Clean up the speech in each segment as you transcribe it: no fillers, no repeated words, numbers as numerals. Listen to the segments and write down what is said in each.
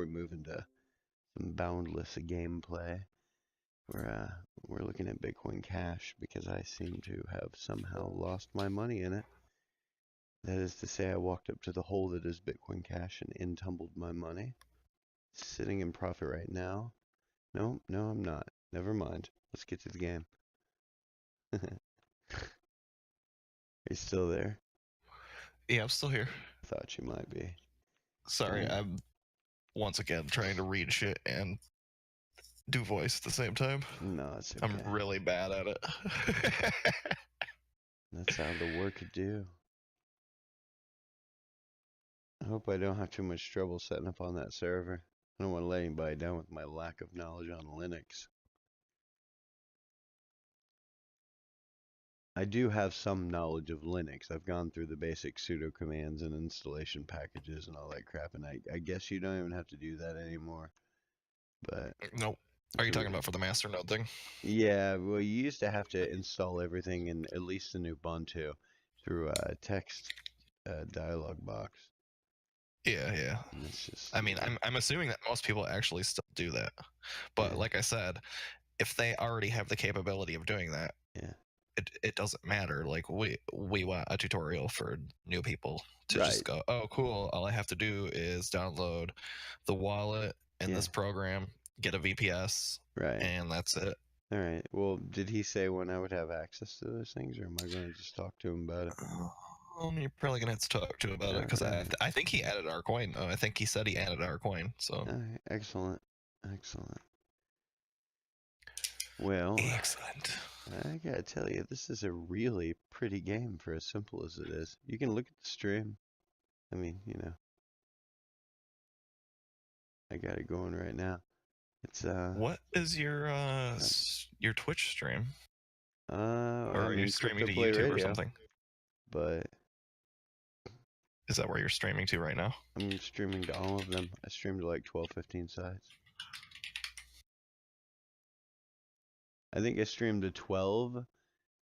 we move into some Boundless gameplay. We're looking at Bitcoin Cash because I seem to have somehow lost my money in it. That is to say, I walked up to the hole that is Bitcoin Cash and in tumbled my money. Sitting in profit right now. No, I'm not. Never mind. Let's get to the game. Are you still there? Yeah, I'm still here. Thought you might be. Sorry, I'm once again trying to read shit and do voice at the same time. No, it's okay. I'm really bad at it. That's how the work could do. I hope I don't have too much trouble setting up on that server. I don't want to let anybody down with my lack of knowledge on Linux. I do have some knowledge of Linux. I've gone through the basic sudo commands and installation packages and all that crap, and I guess you don't even have to do that anymore. But Nope. Are you talking about for the master node thing? yeah, well, you used to have to install everything in at least in Ubuntu through a text dialog box. Yeah. And it's just, I mean, I'm assuming that most people actually still do that. But yeah. like I said, if they already have the capability of doing that, Yeah. It doesn't matter. Like we want a tutorial for new people to Right. just go, oh cool, all I have to do is download the wallet in this program, get a VPS, right, and that's it. All right. Well, did he say when I would have access to those things, or am I going to just talk to him about it? You're probably gonna have to talk to him about it because I think he added our coin. I think he said he added our coin. So all right, excellent. Well, excellent. I gotta tell you, this is a really pretty game for as simple as it is. You can look at the stream. I mean, I got it going right now. It's What is your Twitch stream? Or are you streaming to YouTube or something? But is that where you're streaming to right now? I'm streaming to all of them. I stream to like 12, 15 sites. I think I streamed to 12.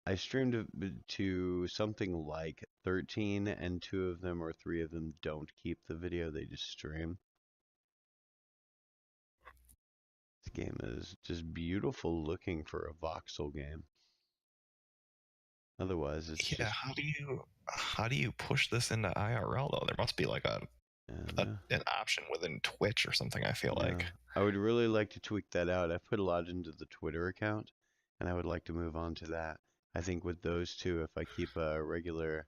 I streamed to something like 13, and 2 of them or 3 of them don't keep the video, they just stream. This game is just beautiful looking for a voxel game. Otherwise, it's just... how do you push this into IRL though? There must be like an option within Twitch or something, I feel like. I would really like to tweak that out. I've put a lot into the Twitter account, and I would like to move on to that. I think with those two, if I keep a regular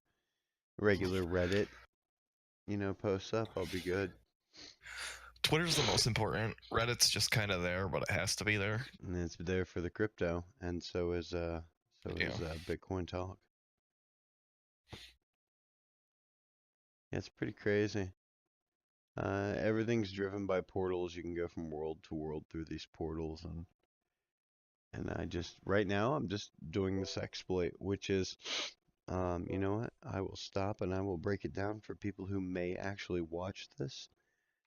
Reddit, posts up, I'll be good. Twitter's the most important. Reddit's just kind of there, but it has to be there. And it's there for the crypto, and so is Bitcoin talk. Yeah, it's pretty crazy. Everything's driven by portals. You can go from world to world through these portals, and right now I'm just doing this exploit, which is, you know what? I will stop and I will break it down for people who may actually watch this.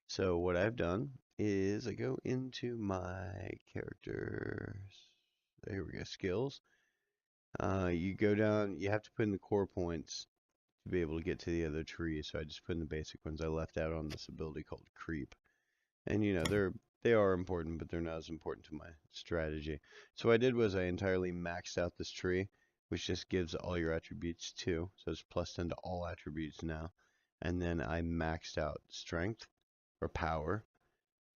So what I've done is I go into my characters. There we go, skills. You go down, you have to put in the core points to be able to get to the other trees. So I just put in the basic ones I left out on this ability called creep. And they are important, but they're not as important to my strategy. So what I did was I entirely maxed out this tree, which just gives all your attributes 2. So it's +10 to all attributes now. And then I maxed out strength or power.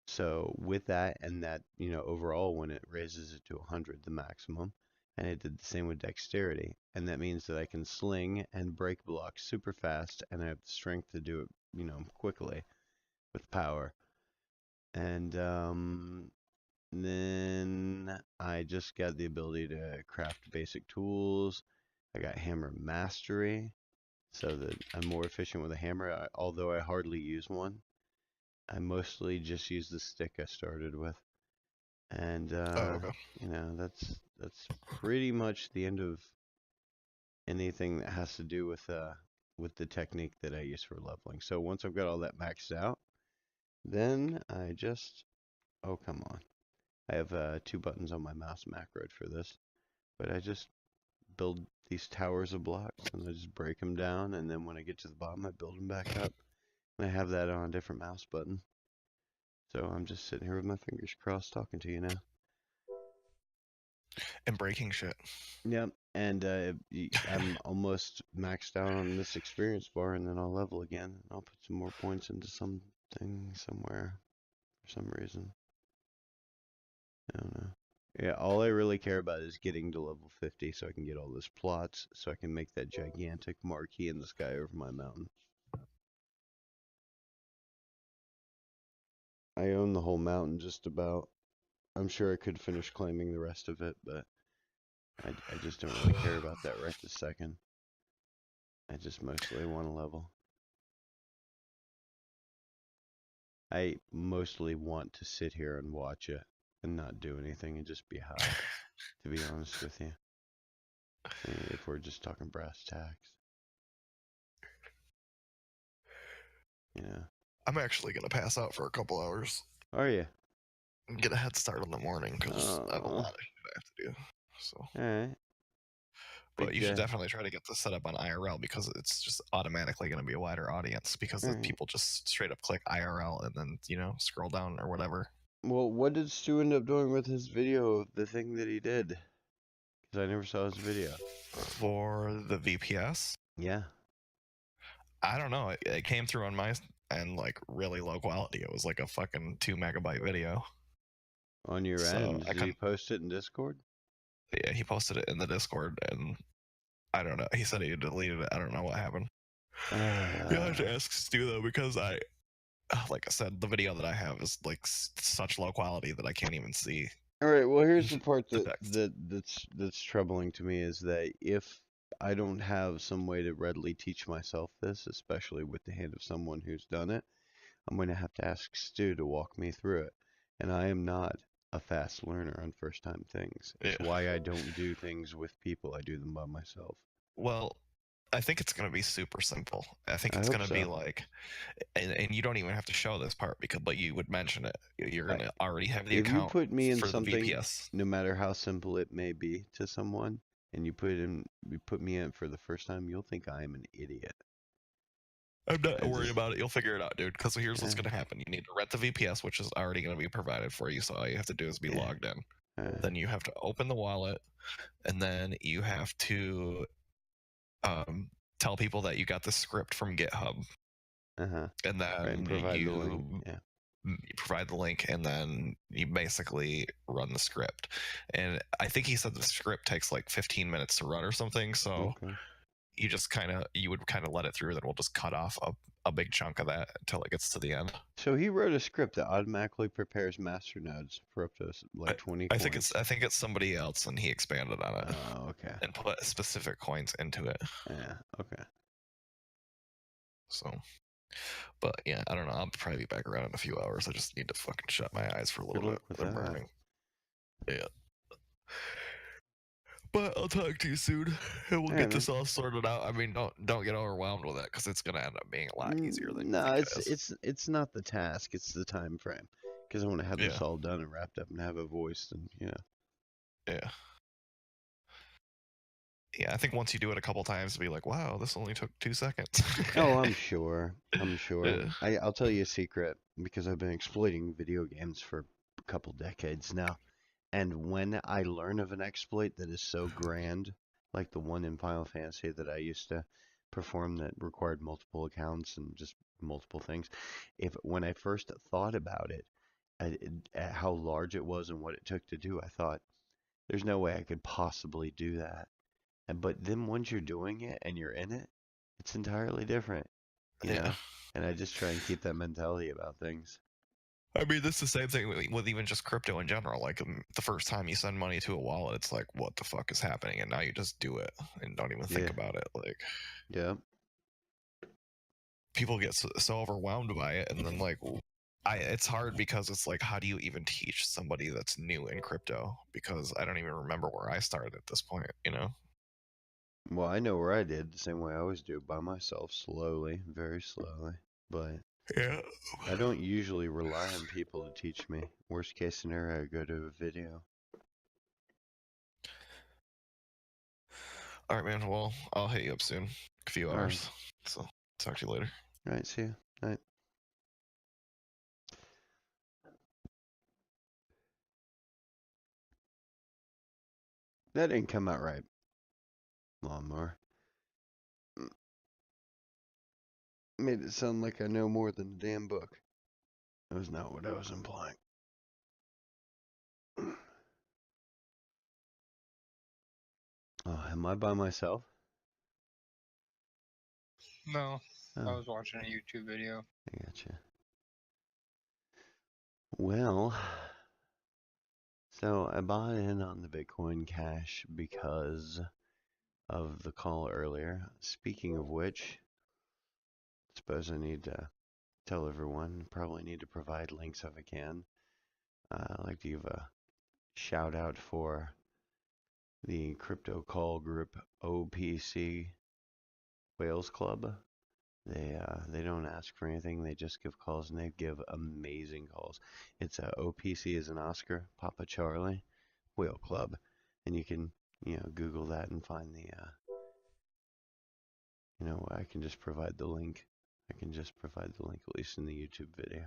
So with that and that, overall when it raises it to 100, the maximum, and it did the same with dexterity. And that means that I can sling and break blocks super fast, and I have the strength to do it, quickly with power. And then I just got the ability to craft basic tools. I got hammer mastery, so that I'm more efficient with a hammer, although I hardly use one. I mostly just use the stick I started with. And that's pretty much the end of anything that has to do with the technique that I use for leveling. So once I've got all that maxed out, then I just... Oh, come on. I have 2 buttons on my mouse macroed for this, but I just build these towers of blocks, and I just break them down, and then when I get to the bottom, I build them back up, and I have that on a different mouse button. So I'm just sitting here with my fingers crossed talking to you now. And breaking shit. Yep. And I'm almost maxed out on this experience bar, and then I'll level again. And I'll put some more points into something somewhere for some reason. I don't know. Yeah, all I really care about is getting to level 50 so I can get all those plots, so I can make that gigantic marquee in the sky over my mountain. I own the whole mountain just about. I'm sure I could finish claiming the rest of it, but I just don't really care about that right this second. I just mostly want to level. I mostly want to sit here and watch it and not do anything and just be high, to be honest with you. If we're just talking brass tacks. Yeah. I'm actually gonna pass out for a couple hours. Are you? And get a head start in the morning because I have a Oh. lot of shit I have to do. So, Alright. but Big you should day. definitely try to get this set up on IRL because it's just automatically going to be a wider audience because the Alright. people just straight up click IRL and then scroll down or whatever. Well, what did Stu end up doing with his video, the thing that he did? Because I never saw his video. For the VPS, Yeah. I don't know. It came through on my and like really low quality. It was like a fucking 2 megabyte video. On your So end. I Did he couldn't. post it in Discord? Yeah, he posted it in the Discord and I don't know. He said he deleted it. I don't know what happened. You have to ask Stu though because like I said, the video that I have is like such low quality that I can't even see All right. Well, here's the part the text. that's troubling to me is that if I don't have some way to readily teach myself this, especially with the hand of someone who's done it, I'm going to have to ask Stu to walk me through it. And I am not a fast learner on first time things. It's Yeah. why I don't do things with people. I do them by myself. Well, I think it's going to be super simple. I think I it's hope going to be so. like, and you don't even have to show this part because, but you would mention it. You're going I, to already have the if you account put me in for the something, VPS. no matter how simple it may be to someone, and you put me in for the first time, you'll think I am an idiot. I'm not I worried just, about it. You'll figure it out, dude. Because here's what's eh, going to happen. You need to rent the VPS, which is already going to be provided for you. So all you have to do is be yeah, logged in. uh, Then you have to open the wallet, and then you have to um, tell people that you got the script from GitHub, uh-huh, and right, and then provide the link, yeah, you provide the link, and then you basically run the script. And I think he said the script takes like 15 minutes to run or something. So okay. you would kind of let it through. Then we'll just cut off a big chunk of that until it gets to the end. So he wrote a script that automatically prepares master nodes for up to like 20 coins. I think it's somebody else, and he expanded on it Oh, okay. and put specific coins into it. Yeah, okay. So, but yeah, I don't know. I'll probably be back around in a few hours. I just need to fucking shut my eyes for a Good little bit. luck with They're that. burning. Yeah. But I'll talk to you soon, and we'll All right, get man. this all sorted out. I mean, don't get overwhelmed with it because it's gonna end up being a lot easier than you No, think it is. it's not the task, it's the time frame. Because I want to have Yeah, this all done and wrapped up and have it voiced and yeah, yeah. I think once you do it a couple times, be like, wow, this only took 2 seconds. Oh, I'm sure. I'm sure. Yeah, I'll tell you a secret because I've been exploiting video games for a couple decades now. And when I learn of an exploit that is so grand, like the one in Final Fantasy that I used to perform that required multiple accounts and just multiple things, if when I first thought about it, at how large it was and what it took to do, I thought there's no way I could possibly do that. But then once you're doing it and you're in it, it's entirely different, you yeah. know? And I just try and keep that mentality about things. I mean, this is the same thing with even just crypto in general. Like the first time you send money to a wallet, it's like, what the fuck is happening? And now you just do it and don't even think Yeah. about it. Like Yeah. people get so overwhelmed by it, and then like it's hard because it's like, how do you even teach somebody that's new in crypto? Because I don't even remember where I started at this point, you know? Well, I know where I did the same way I always do by myself, slowly, very slowly. But Yeah. I don't usually rely on people to teach me. Worst case scenario, I go to a video. All right, man. Well, I'll hit you up soon. A few All right. hours. So talk to you later. All right. See you. Night. That didn't come out right, lawnmower. Made it sound like I know more than the damn book. That was not what I was implying. Oh, am I by myself? No, I Oh, was watching a YouTube video. I gotcha. Well, so I bought in on the Bitcoin Cash because of the call earlier. Speaking of which, I suppose I need to tell everyone, probably need to provide links if I can. I'd like to give a shout out for the crypto call group OPC Whales Club. They don't ask for anything. They just give calls, and they give amazing calls. It's OPC is an Oscar, Papa Charlie, Whale Club, and you can Google that and find the I can just provide the link. I can just provide the link at least in the YouTube video.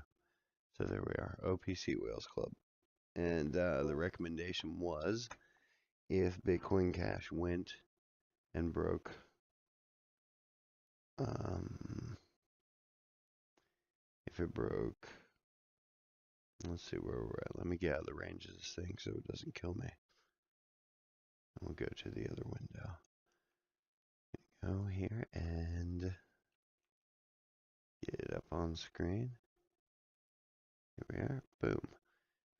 So there we are, OPC Whales Club, and the recommendation was if Bitcoin Cash went and broke if it broke, let's see where we're at. Let me get out of the range of this thing so it doesn't kill me. We'll go to the other window. Go here and get it up on screen. Here we are. Boom.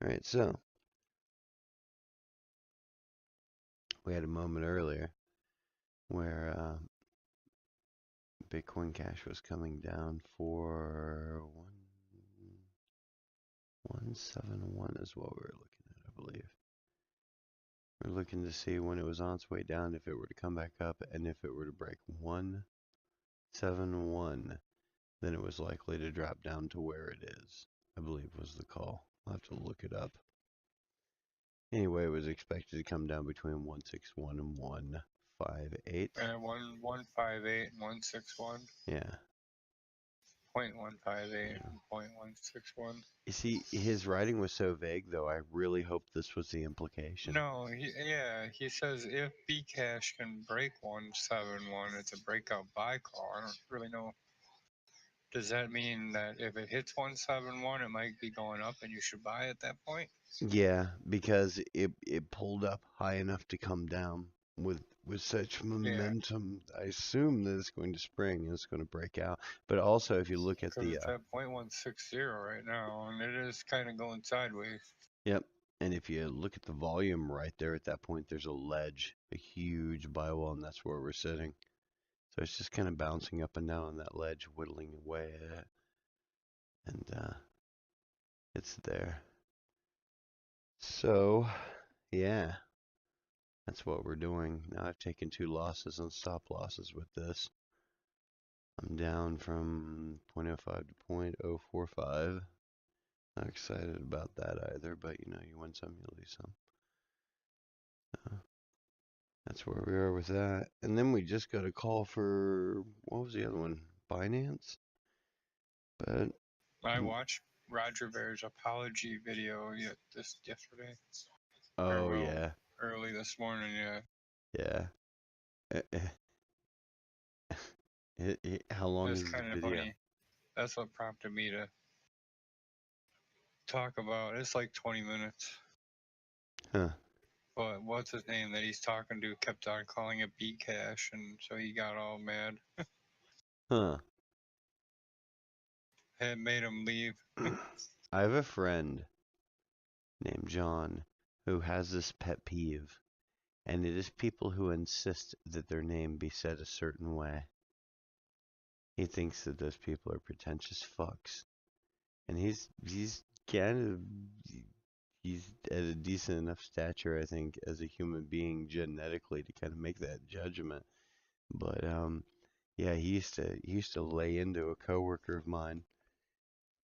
All right, so we had a moment earlier where Bitcoin Cash was coming down for 171 is what we were looking at, I believe. We're looking to see when it was on its way down, if it were to come back up, and if it were to break 171, then it was likely to drop down to where it is, I believe was the call. I'll have to look it up. Anyway, it was expected to come down between 161 and 158. And 158 and 161. Yeah. 0.158 Yeah. and 0.161. You see, his writing was so vague, though. I really hope this was the implication. No, he says if Bcash can break 171, it's a breakout buy call. I don't really know. Does that mean that if it hits 171, it might be going up and you should buy at that point? Yeah, because it pulled up high enough to come down with such Yeah, momentum. I assume that it's going to spring and it's going to break out. But also, if you look at because the it's at 0.160 right now, and it is kind of going sideways. yep, and if you look at the volume right there at that point, there's a ledge, a huge buy wall, and that's where we're sitting. So it's just kind of bouncing up and down on that ledge, whittling away at it, and it's there. So, yeah, that's what we're doing. Now I've taken 2 losses and stop losses with this. I'm down from 0.05 to 0.045. Not excited about that either, but you win some, you lose some. That's where we are with that. And then we just got a call for, what was the other one? Binance? But, I watched Roger Bear's apology video yesterday, or oh well, yeah, early this morning. Yeah, yeah. Eh, eh. How long it's is the kind of video? funny. That's what prompted me to talk about. It's like 20 minutes. Huh, But what's his name that he's talking to kept on calling it Bcash, and so he got all mad. huh. It made him leave. I have a friend named John who has this pet peeve, and it is people who insist that their name be said a certain way. He thinks that those people are pretentious fucks, and he's kind of he's at a decent enough stature, I think, as a human being genetically to kind of make that judgment. But yeah, he used to lay into a coworker of mine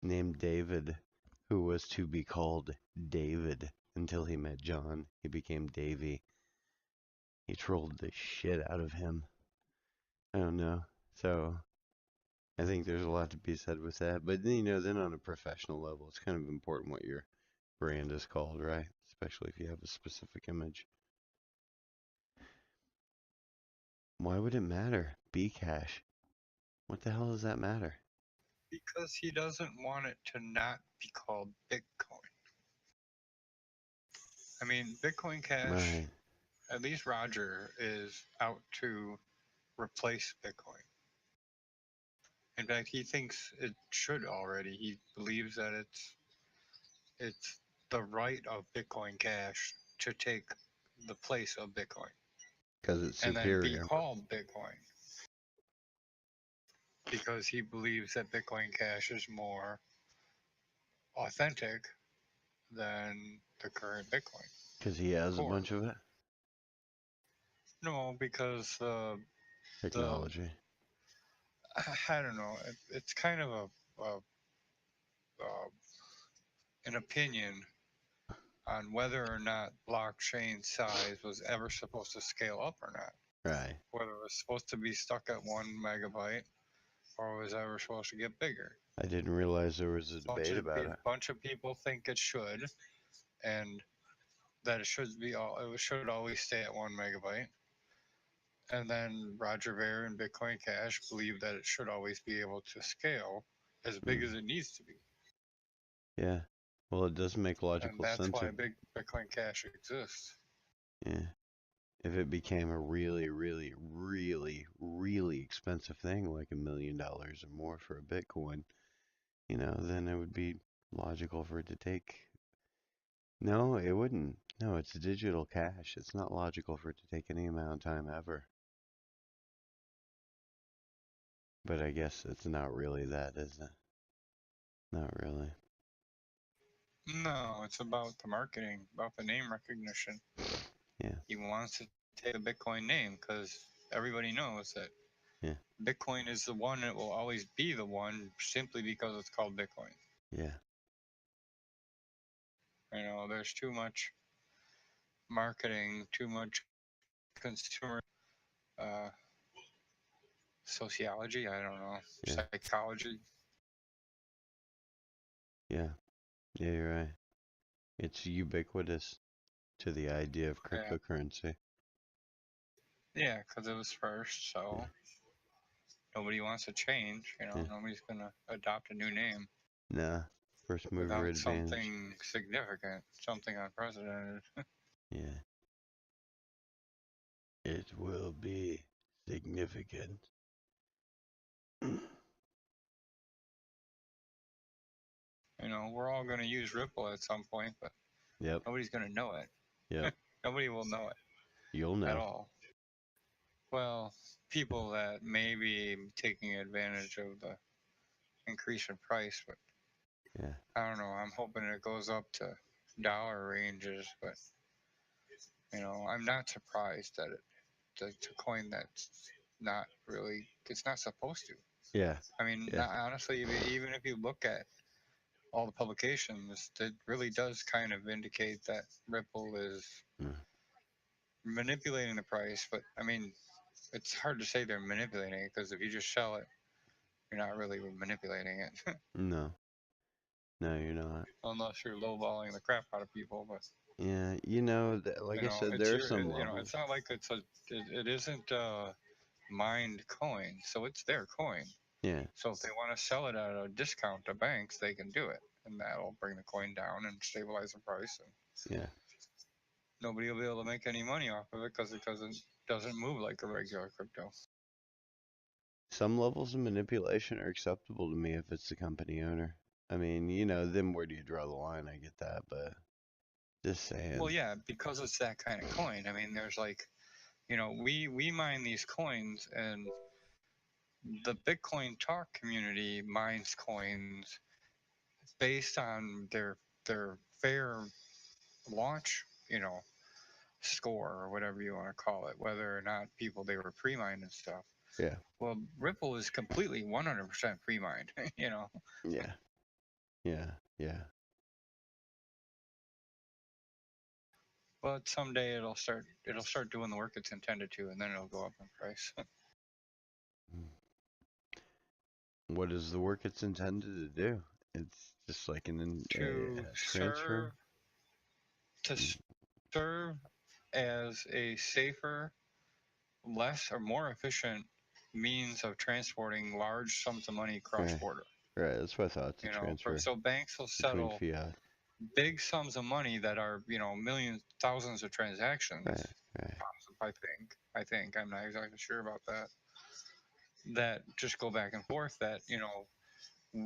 named David, who was to be called David until he met John. He became Davy. He trolled the shit out of him. I don't know. So I think there's a lot to be said with that. But then on a professional level, it's kind of important what your brand is called, right? Especially if you have a specific image. Why would it matter? Bcash. What the hell does that matter? Because he doesn't want it to not be called Bitcoin. I mean, Bitcoin Cash, Right. at least Roger is out to replace Bitcoin. In fact, he thinks it should already. He believes that it's the right of Bitcoin Cash to take the place of Bitcoin Because it's and then be superior. called Bitcoin. Because he believes that Bitcoin Cash is more authentic than the current Bitcoin Because he has a core. bunch of it. No, because the Technology. I don't know. It's kind of an opinion on whether or not blockchain size was ever supposed to scale up or not. Right. Whether it was supposed to be stuck at 1 megabyte or was ever supposed to get bigger. I didn't realize there was a debate about it. Bunch of people think it should, and that it should always stay at 1 megabyte. And then Roger Ver and Bitcoin Cash believe that it should always be able to scale as big as it needs to be. Yeah. Well, it does make And logical that's sense. why Bitcoin Cash exists. Yeah. If it became a really, really, really, really expensive thing, like $1 million or more for a Bitcoin, then it would be logical for it to take. No, it wouldn't. No, it's digital cash. It's not logical for it to take any amount of time ever. But I guess it's not really that, is it? Not really. No, it's about the marketing, about the name recognition. Yeah. He wants to take the Bitcoin name because everybody knows that Bitcoin is the one that will always be the one simply because it's called Bitcoin. Yeah. There's too much marketing, too much consumer uh, sociology, I don't know, Yeah. psychology. Yeah. Yeah, you're right. It's ubiquitous to the idea of cryptocurrency. Yeah, because it was first, so nobody wants to change. Nobody's going to adopt a new name. Nah. First mover Without advantage. something significant, something unprecedented. Yeah. It will be significant. We're all going to use Ripple at some point, but Yep. nobody's going to know it. Yep. Nobody will know it You'll know. at all. Well, people that may be taking advantage of the increase in price, but Yeah. I don't know. I'm hoping it goes up to dollar ranges, but I'm not surprised that to coin that's not really. It's not supposed to. Yeah. I mean, Yeah. honestly, even if you look at all the publications, it really does kind of indicate that Ripple is manipulating the price. But I mean, it's hard to say they're manipulating it because if you just sell it, you're not really manipulating it. No. No, you're not. Unless you're lowballing the crap out of people. But Yeah, like I said, it's there are some levels. it's not like it isn't mined coin, so it's their coin. Yeah. So if they want to sell it at a discount to banks, they can do it, and that'll bring the coin down and stabilize the price. And Yeah. nobody will be able to make any money off of it because it doesn't move like a regular crypto. Some levels of manipulation are acceptable to me if it's the company owner. I mean, then where do you draw the line? I get that, but just saying. Well, yeah, because it's that kind of coin. I mean, there's we mine these coins, and the Bitcoin talk community mines coins based on their fair launch, score or whatever you want to call it, whether or not they were pre-mined and stuff. Yeah. Well, Ripple is completely 100% pre-mined, Yeah. Yeah. Yeah. But someday it'll start doing the work it's intended to, and then it'll go up in price. What is the work it's intended to do? It's just like to transfer. serve as a safer less or more efficient means of transporting large sums of money cross Right. border. Right. That's what I thought. To You know, transfer so banks will between settle fiat. big sums of money that are, you know, millions, thousands of transactions. Right. Right. I think I'm not exactly sure about that. That just go back and forth. That, you know,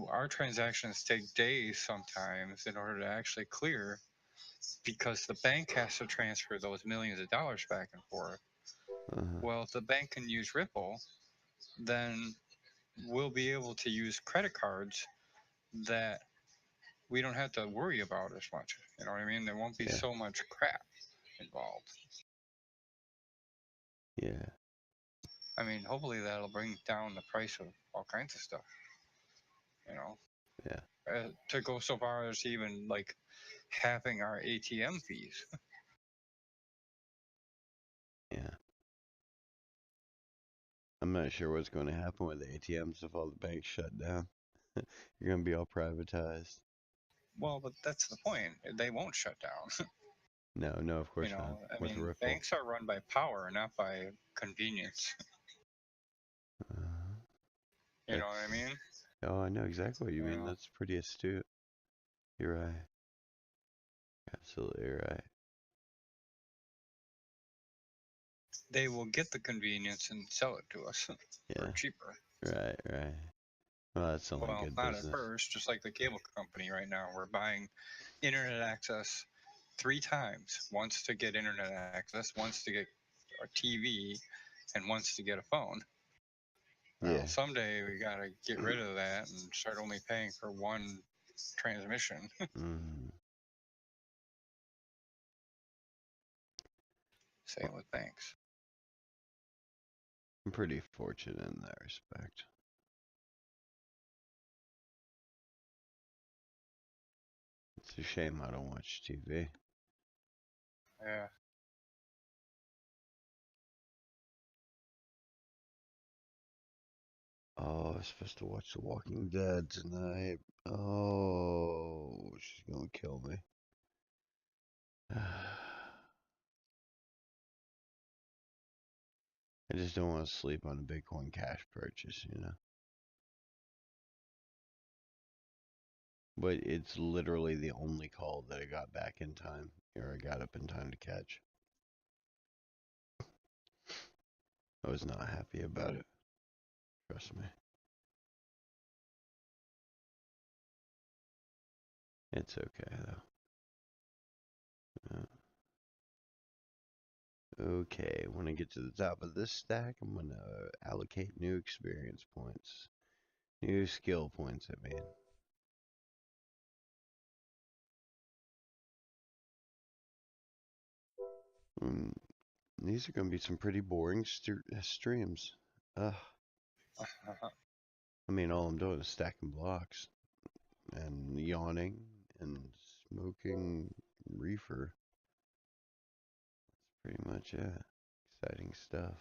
our transactions take days sometimes in order to actually clear, because the bank has to transfer those millions of dollars back and forth. Uh-huh. Well, if the bank can use Ripple, then we'll be able to use credit cards that we don't have to worry about as much. You know what I mean? There won't be Yeah. so much crap involved. Yeah. I mean, hopefully that'll bring down the price of all kinds of stuff. You know, Yeah. to go so far as even like having our ATM fees. Yeah. I'm not sure what's going to happen with the ATMs if all the banks shut down. You're going to be all privatized. Well, but that's the point. They won't shut down. No, no, of You course not. know, I With mean, Ripple. banks are run by power, not by convenience. Uh, You know what I mean? oh, I know exactly what you You mean. know, That's pretty astute. You're right. Absolutely right. they will get the convenience and sell it to us Yeah. for cheaper. Right, right. Well, that's only Well, good not at business. first, just like the cable company right now. We're buying internet access 3 times: once to get internet access, once to get a TV, and once to get a phone. Well, Yeah. someday we got to get rid of that and start only paying for one transmission. Mm. Same with banks. I'm pretty fortunate in that respect. It's a shame I don't watch TV. Yeah. Oh, I was supposed to watch The Walking Dead tonight. Oh, she's gonna kill me. I just don't want to sleep on a Bitcoin Cash purchase, you know? But it's literally the only call that I got back in time, or I got up in time to catch. I was not happy about it. Trust me. It's okay, though. Okay, when I get to the top of this stack, I'm going to allocate new experience points. New skill points, I mean. Mm, these are going to be some pretty boring streams. Ugh. I mean, all I'm doing is stacking blocks and yawning and smoking reefer. That's pretty much it. Exciting stuff.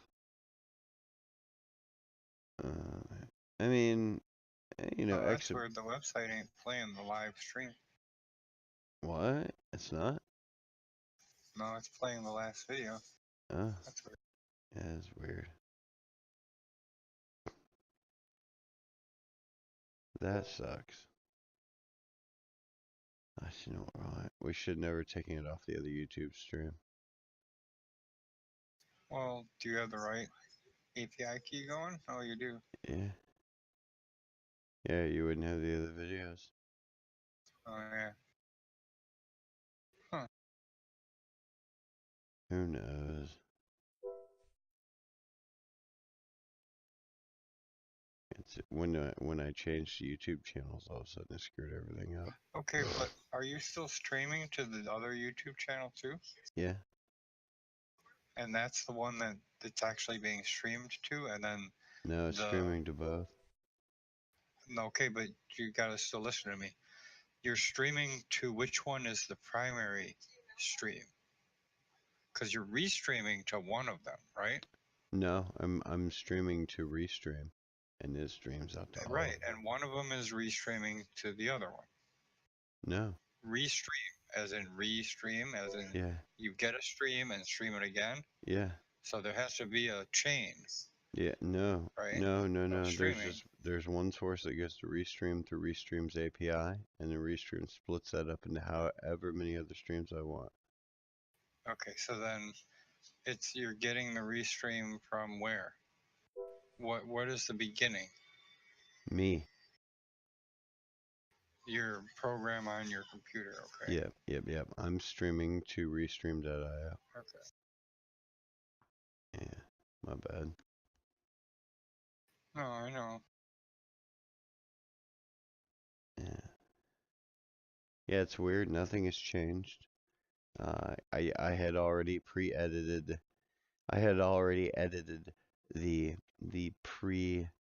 I mean, you know, Oh, that's where the website ain't playing the live stream. What? It's not? No, it's playing the last video. Oh, That's weird. yeah, it's weird. That sucks. You know what? We should never taken it off the other YouTube stream. Well, do you have the right API key going? Oh, you do. Yeah. Yeah, you wouldn't have the other videos. Oh, yeah. Huh. Who knows? It's when I changed YouTube channels, all of a sudden it screwed everything up. Okay, but are you still streaming to the other YouTube channel too? Yeah. And that's the one that it's actually being streamed to, and then No, it's streaming to both. Okay, but you gotta still listen to me. You're streaming to which one is the primary stream? Because you're restreaming to one of them, right? No, I'm streaming to restream, and it streams out to all. Right, and one of them is restreaming to the other one. No. Restream, as in you get a stream and stream it again. Yeah. So there has to be a chain, Yeah, no, right, no, no, of no. streaming. There's one source that goes to Restream through Restream's API, and then Restream splits that up into however many other streams I want. Okay, so then you're getting the restream from where? What is the beginning? Me. Your program on your computer, okay? Yep. I'm streaming to Restream.io. Okay. Yeah, my bad. No, I know. Yeah. Yeah, it's weird. Nothing has changed. I had already pre-edited. I had already edited the pre-streaming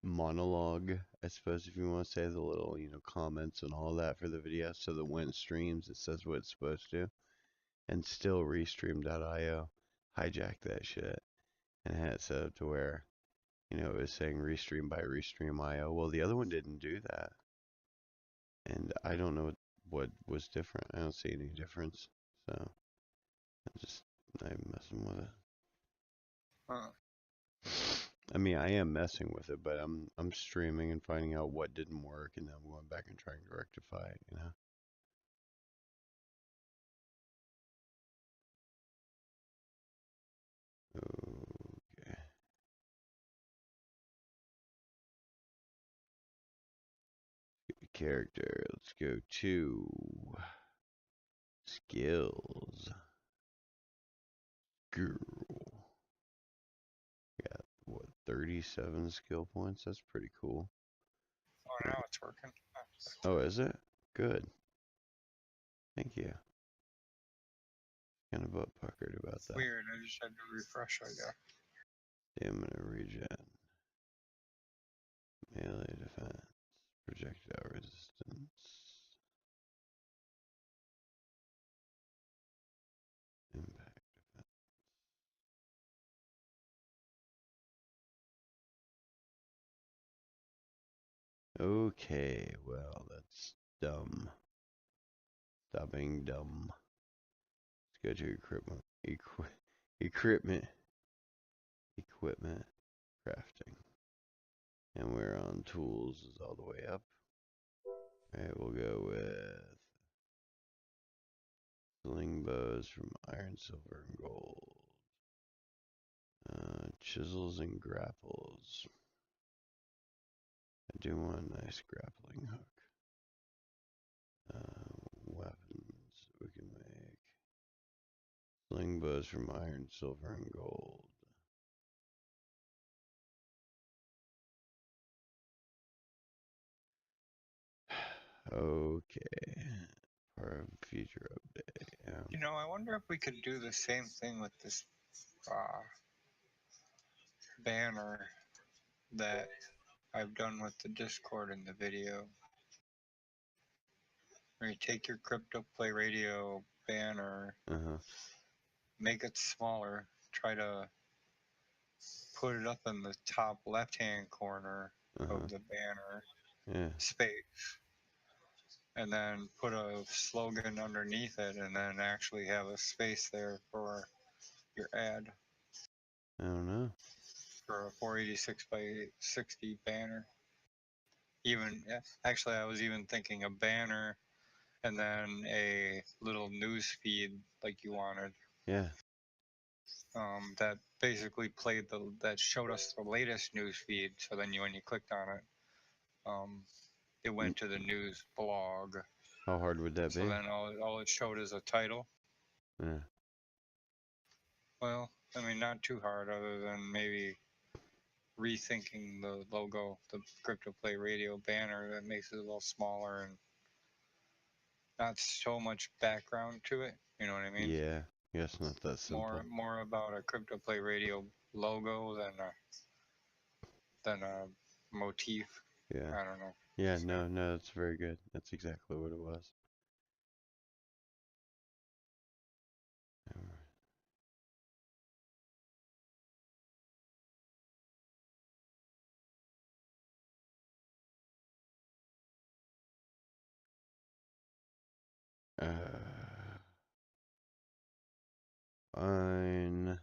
monologue, I suppose, if you want to say, the little, comments and all that for the video, so that when it streams, it says what it's supposed to. And still Restream.io hijacked that shit and had it set up to where, it was saying Restream by Restream.io. Well, the other one didn't do that. And I don't know what was different. I don't see any difference. So I'm messing with it. Huh. I mean, I am messing with it, but I'm streaming and finding out what didn't work, and then I'm going back and trying to rectify it. Okay. Character. Let's go to skills. Girl. Got what, 37 skill points? That's pretty cool. Oh, now it's working. Oh, is it? Good. Thank you. Kind of butt puckered about that. Weird. I just had to refresh, I guess. Stamina regen. Melee defense. Projectile resistance. Impact defense. Okay, well, that's dumb. Stop being dumb. Let's go to equipment. Equipment. Crafting. And we're on tools is all the way up. Alright, we'll go with sling bows from iron, silver, and gold. Chisels and grapples. I do want a nice grappling hook. Weapons we can make. Sling bows from iron, silver, and gold. Okay. Part of future update. I wonder if we could do the same thing with this banner that I've done with the Discord in the video. Where you take your Crypto Play Radio banner, make it smaller, try to put it up in the top left-hand corner of the banner space, and then put a slogan underneath it, and then actually have a space there for your ad. I don't know. For a 486 by 60 banner. Actually, I was even thinking a banner and then a little news feed like you wanted. Yeah. That basically that showed us the latest news feed. So then when you clicked on it, it went to the news blog. How hard would that be? So then all it showed is a title. Yeah. Well, I mean, not too hard, other than maybe rethinking the logo, the Crypto Play Radio banner that makes it a little smaller and not so much background to it. You know what I mean? Yeah. I guess not that simple. More about a Crypto Play Radio logo than a motif. Yeah. I don't know. Yeah, no, that's very good. That's exactly what it was. fine.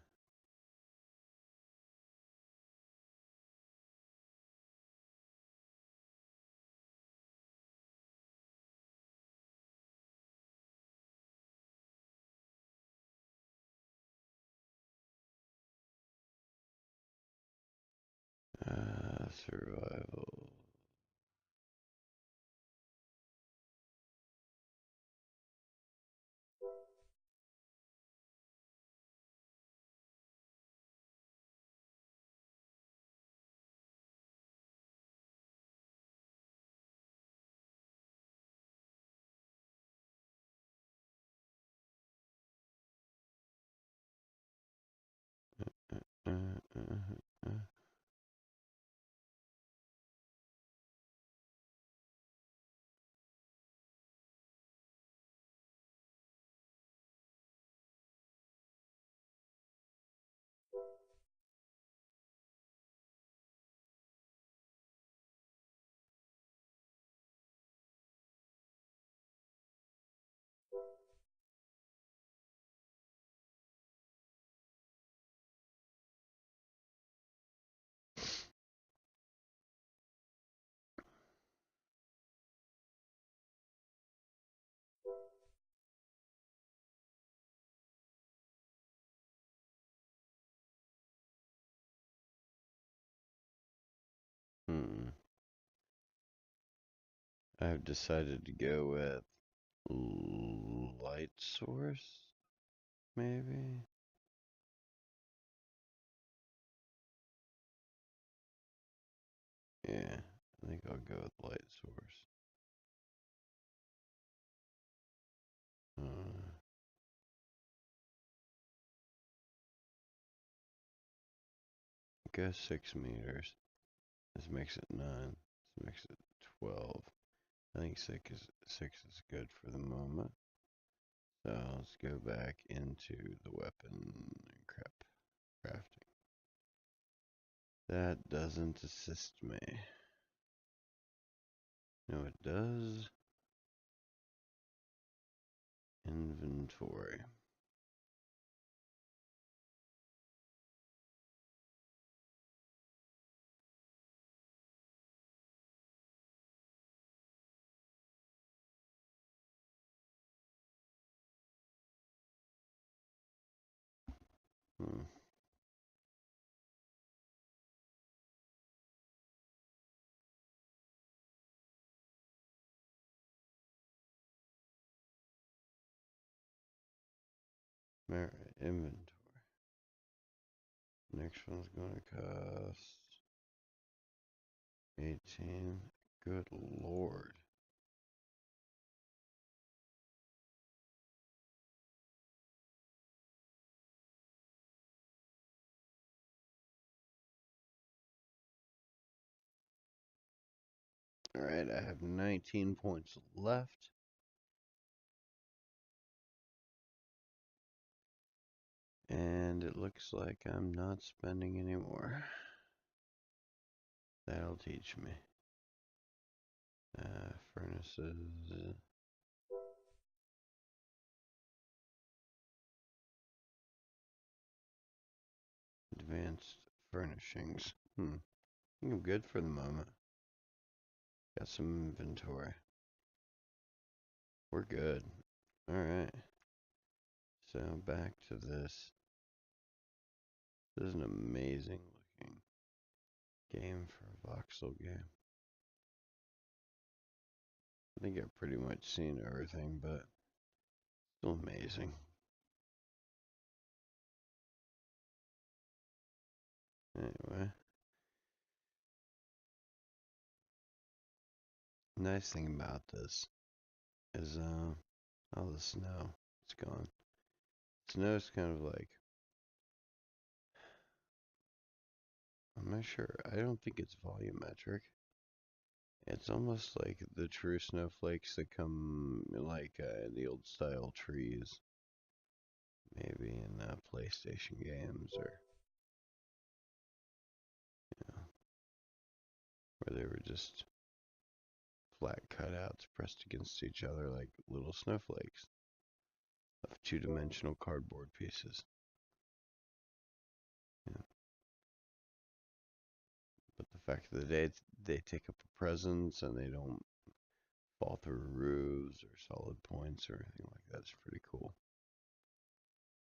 Survival. Uh, uh, uh, uh. Hmm. I've decided to go with light source, maybe? Yeah, I think I'll go with light source. Go 6 meters. This makes it 9. This makes it 12. I think 6 is good for the moment. So let's go back into the weapon crafting. That doesn't assist me. No, it does. Inventory. Hmm. Inventory. Next one's going to cost 18. Good lord. Alright, I have 19 points left. And it looks like I'm not spending any more. That'll teach me. Furnaces. Advanced furnishings. I think I'm good for the moment. Got some inventory. We're good. Alright. So back to this. This is an amazing looking game for a voxel game. I think I've pretty much seen everything, but still amazing. Anyway. Nice thing about this is all the snow. It's gone. Snow's kind of like, I'm not sure. I don't think it's volumetric. It's almost like the true snowflakes that come like in the old style trees. Maybe in PlayStation games or, you know, where they were just flat cutouts pressed against each other like little snowflakes of two-dimensional cardboard pieces. fact of the day, they take up a presence and they don't fall through roofs or solid points or anything like that. It's pretty cool.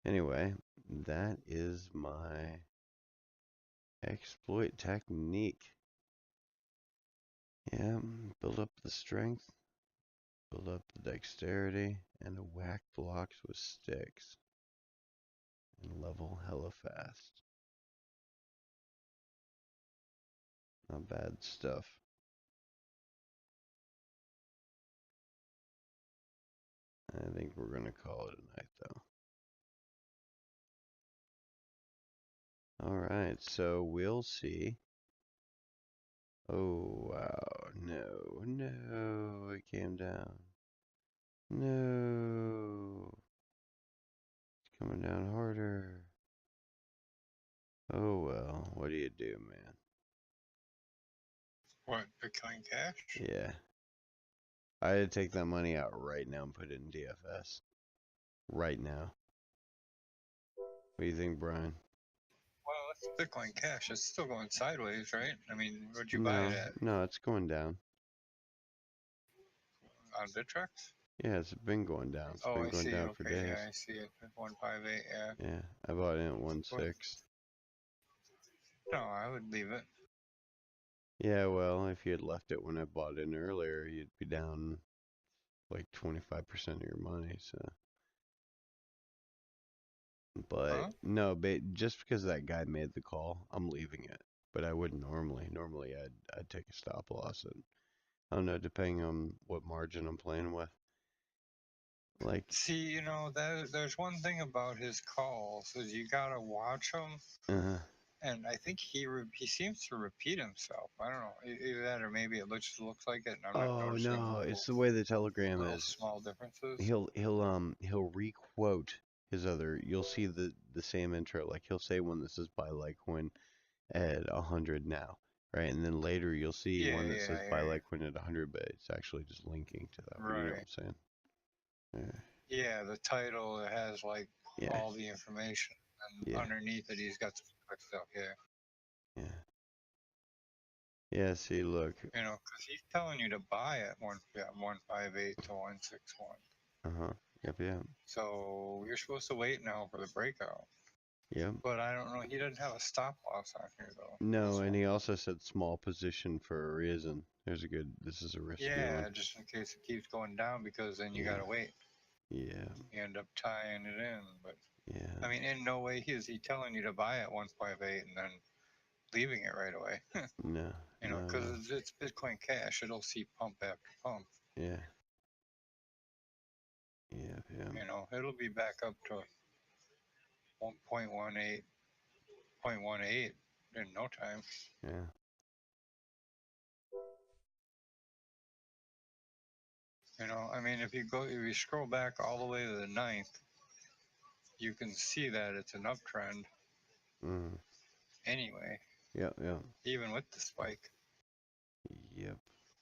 Anyway, that is my exploit technique. Yeah, build up the strength, build up the dexterity, and whack blocks with sticks. And level hella fast. Not bad stuff. I think we're going to call it a night, though. Alright, so we'll see. Oh, wow. No, no, it came down. No. It's coming down harder. Oh, well, what do you do, man? What, Bitcoin Cash? Yeah. I had to take that money out right now and put it in DFS. Right now. What do you think, Brian? Well, it's Bitcoin Cash. It's still going sideways, right? I mean, where'd you buy No, it at? no, it's going down. On Bittrex? Yeah, it's been going down. It's Oh, been I going see. down for Okay, days. yeah, I see it. 158, yeah. Yeah, I bought it at What? 1.6. No, I would leave it. Yeah, well, if you had left it when I bought in earlier, you'd be down like 25% of your money. So, but Huh? no, just because that guy made the call, I'm leaving it. But I wouldn't normally. Normally, I'd take a stop loss, and I don't know, depending on what margin I'm playing with. Like, See, you know, there's one thing about his calls is you gotta watch them, and I think he seems to repeat himself. I don't know, either that or maybe it just looks like it, and I'm not oh noticing no, it's the way the telegram little is. small differences. He'll requote his other. You'll see the same intro. Like he'll say one that says buy Litecoin at 100 now, right? And then later you'll see Yeah, one that yeah, says I buy hear you. Litecoin at 100, but it's actually just linking to that one. You know what Right. I'm saying? Yeah. Yeah, the title it has like Yeah. all the information, and Yeah. underneath it he's got some quick stuff. Yeah. Yeah. Yeah. See, look. You know, because he's telling you to buy at 158 to 161. Yep. Yeah. So you're supposed to wait now for the breakout. Yep. But I don't know. He doesn't have a stop loss on here though. No, and he also said small position for a reason. There's a good. This is a risky Yeah, one. just in case it keeps going down, because then you Yeah. gotta wait. Yeah. You end up tying it in. But Yeah. I mean, in no way is he telling you to buy at 158 and then leaving it right away. No. You know, No. No. because it's Bitcoin Cash. It'll see pump after pump. Yeah. Yeah. Yeah. You know, it'll be back up to 1.18, 0.18 in no time. Yeah. You know, I mean, if you scroll back all the way to the 9th, you can see that it's an uptrend Mm. anyway, Yep. Yep. even with the spike. Yep.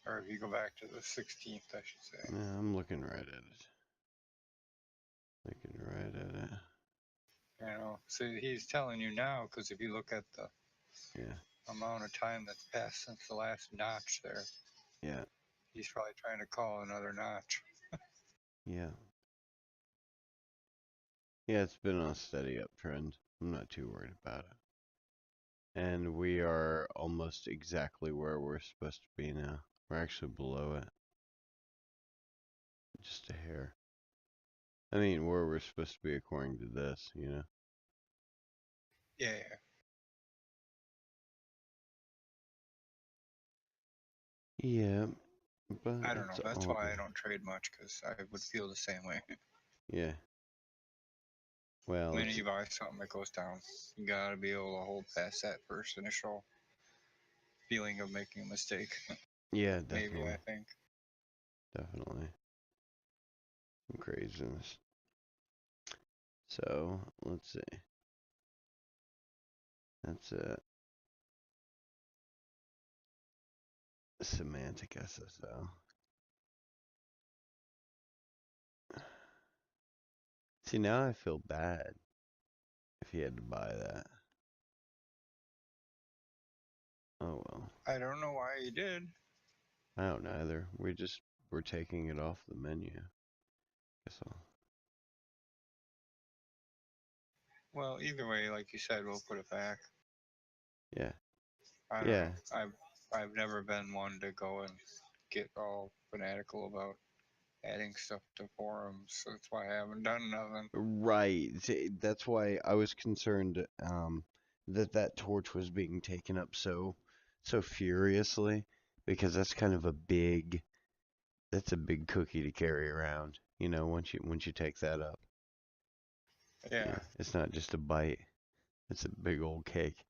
Or if you go back to the 16th, I should say. Yeah, I'm looking right at it. Looking right at it. You know, so he's telling you now, because if you look at the Yeah. amount of time that's passed since the last notch there, Yeah. he's probably trying to call another notch. Yeah. Yeah, it's been on a steady uptrend. I'm not too worried about it. And we are almost exactly where we're supposed to be now. We're actually below it. Just a hair. I mean, where we're supposed to be according to this, you know? Yeah, yeah. Yeah, but I don't know. it's That's all why I good. don't trade much, because I would feel the same way. Yeah. Well, The minute it's, you buy something that goes down, you gotta be able to hold past that first initial feeling of making a mistake. yeah, Maybe, definitely. I think. Definitely. Some craziness. So, let's see. That's it. Semantic SSO. See, now I feel bad if he had to buy that. Oh well. I don't know why he did. I don't either. We're taking it off the menu. Guess I'll. Well, either way, like you said, we'll put it back. Yeah. I don't Yeah. know. I've never been one to go and get all fanatical about adding stuff to forums. So that's why I haven't done nothing. Right. That's why I was concerned that torch was being taken up so furiously, because that's kind of that's a big cookie to carry around, once you take that up. Yeah. It's not just a bite. It's a big old cake.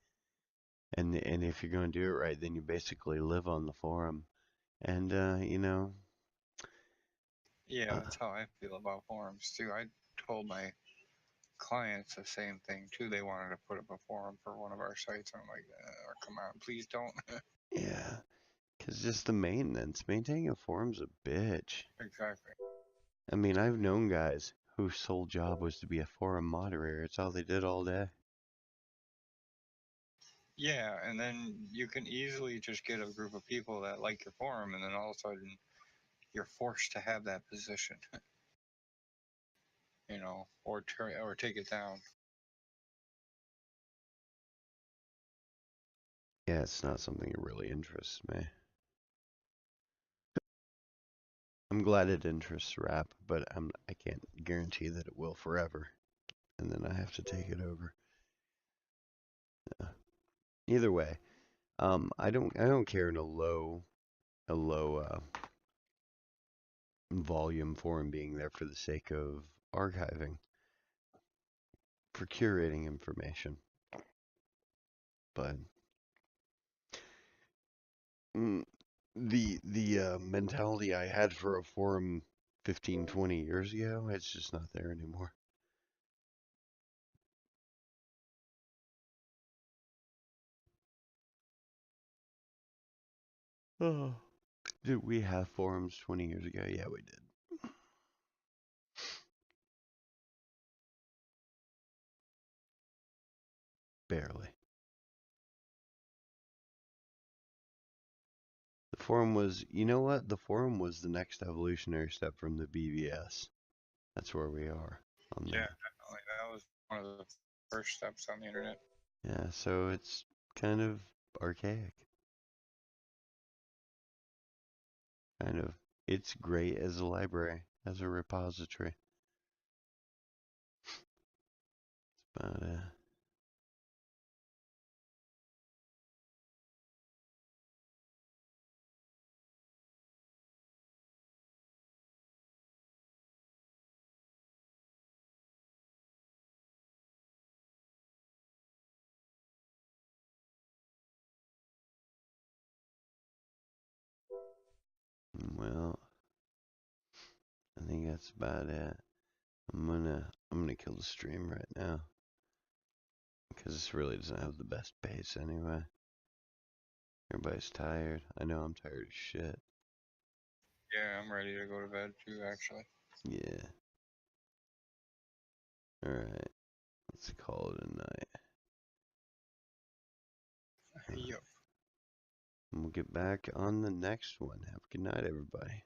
And if you're going to do it right, then you basically live on the forum. And Yeah, uh, that's how I feel about forums too. I told my clients the same thing too. They wanted to put up a forum for one of our sites. I'm like, come on, please don't. yeah, because just the maintenance, maintaining a forum's a bitch. Exactly. I mean, I've known guys whose sole job was to be a forum moderator. It's all they did all day. Yeah, and then you can easily just get a group of people that like your forum, and then all of a sudden you're forced to have that position, or take it down. Yeah, it's not something that really interests me. I'm glad it interests Rap, but I can't guarantee that it will forever. And then I have to take it over. Either way, I don't care in a low volume forum being there for the sake of archiving, for curating information. But mm, the mentality I had for a forum 15, 20 years ago, it's just not there anymore. Oh, did we have forums 20 years ago? Yeah, we did. Barely. The forum was, you know what? The forum was the next evolutionary step from the BBS. That's where we are on Yeah, that. definitely. That was one of the first steps on the internet. Yeah, so it's kind of archaic. Kind of. It's great as a library, as a repository. But well, I think that's about it. I'm gonna kill the stream right now because this really doesn't have the best pace anyway. Everybody's tired. I know I'm tired as shit. Yeah, I'm ready to go to bed too, actually. Yeah. All right. Let's call it a night. Yep. And we'll get back on the next one. Have a good night, everybody.